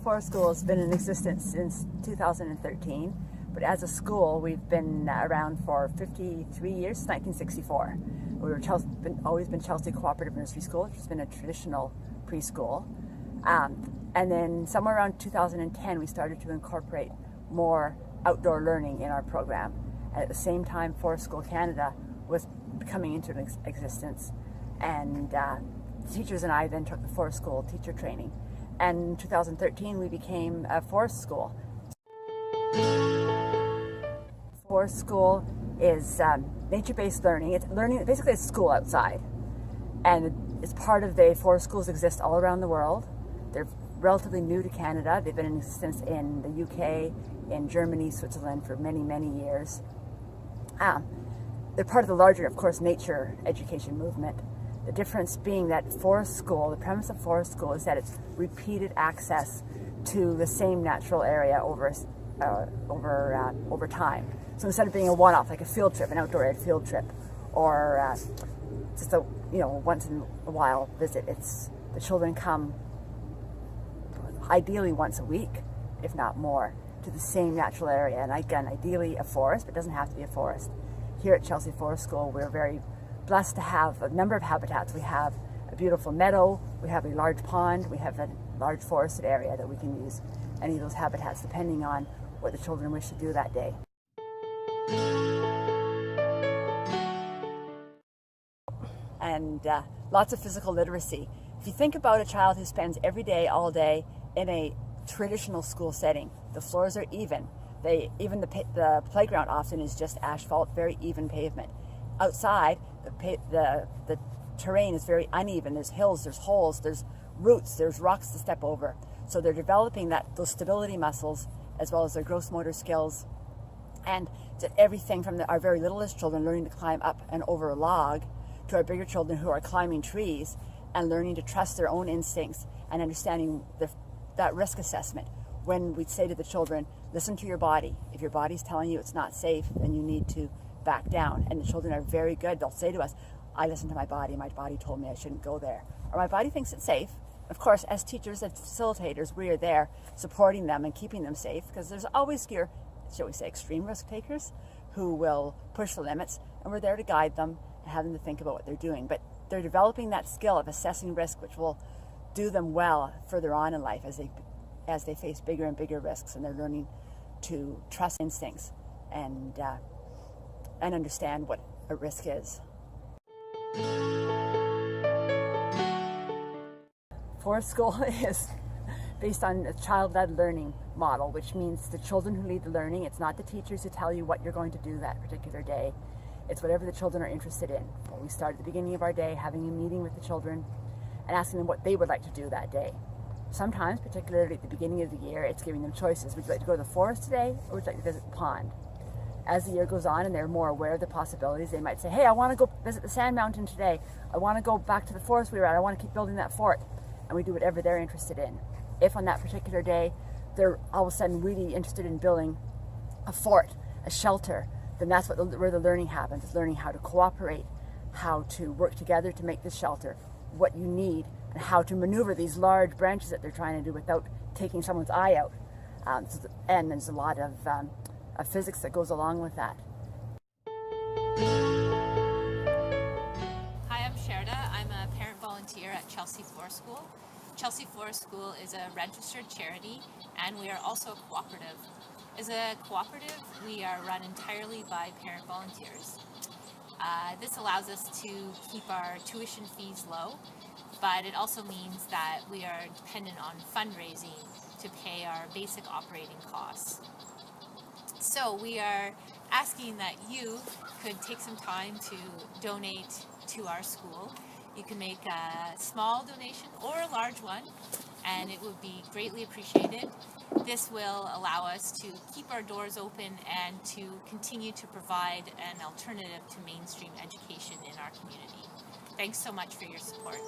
Forest School has been in existence since 2013, but as a school we've been around for 53 years, since 1964. We've always been Chelsea Cooperative Nursery School, which has been a traditional preschool. And then somewhere around 2010 we started to incorporate more outdoor learning in our program. And at the same time, Forest School Canada was coming into existence, and the teachers and I then took the Forest School teacher training. And in 2013 we became a Forest School. Forest School is nature-based learning. It's learning, basically it's school outside. And it's part of the Forest Schools exist all around the world. They're relatively new to Canada. They've been in existence in the UK, in Germany, Switzerland for many, many years. They're part of the larger, of course, nature education movement. The difference being that Forest School, the premise of Forest School is that it's repeated access to the same natural area over time. So instead of being a one-off, like a field trip, an outdoor ed field trip, or just a once in a while visit, it's the children come ideally once a week, if not more, to the same natural area. And again, ideally a forest, but it doesn't have to be a forest. Here at Chelsea Forest School, we're very blessed to have a number of habitats. We have a beautiful meadow, we have a large pond, we have a large forested area that we can use any of those habitats depending on what the children wish to do that day. And lots of physical literacy. If you think about a child who spends every day, all day, in a traditional school setting, the floors are even. Even the playground often is just asphalt, very even pavement. Outside, the terrain is very uneven. There's hills, there's holes, there's roots, there's rocks to step over. So they're developing those stability muscles as well as their gross motor skills, and everything from our very littlest children learning to climb up and over a log to our bigger children who are climbing trees and learning to trust their own instincts and understanding that risk assessment. When we say to the children, listen to your body. If your body's telling you it's not safe, then you need to back down. And the children are very good. They'll say to us, I listened to my body told me I shouldn't go there. Or my body thinks it's safe. Of course, as teachers and facilitators, we are there supporting them and keeping them safe, because there's always your, shall we say, extreme risk takers who will push the limits, and we're there to guide them and have them to think about what they're doing. But they're developing that skill of assessing risk, which will do them well further on in life as they face bigger and bigger risks, and they're learning to trust instincts and understand what a risk is. Forest School is based on a child-led learning model, which means the children who lead the learning. It's not the teachers who tell you what you're going to do that particular day. It's whatever the children are interested in. Well, we start at the beginning of our day having a meeting with the children and asking them what they would like to do that day. Sometimes, particularly at the beginning of the year, it's giving them choices. Would you like to go to the forest today, or would you like to visit the pond? As the year goes on and they're more aware of the possibilities, they might say, hey, I want to go visit the sand mountain today. I want to go back to the forest we were at. I want to keep building that fort. And we do whatever they're interested in. If on that particular day they're all of a sudden really interested in building a fort, a shelter, then that's where the learning happens. It's learning how to cooperate, how to work together to make this shelter, what you need, and how to maneuver these large branches that they're trying to do without taking someone's eye out. And there's a lot of physics that goes along with that. Hi, I'm Sherda. I'm a parent volunteer at Chelsea Forest School. Chelsea Forest School is a registered charity, and we are also a cooperative. As a cooperative, we are run entirely by parent volunteers. This allows us to keep our tuition fees low, but it also means that we are dependent on fundraising to pay our basic operating costs. So we are asking that you could take some time to donate to our school. You can make a small donation or a large one, and it would be greatly appreciated. This will allow us to keep our doors open and to continue to provide an alternative to mainstream education in our community. Thanks so much for your support.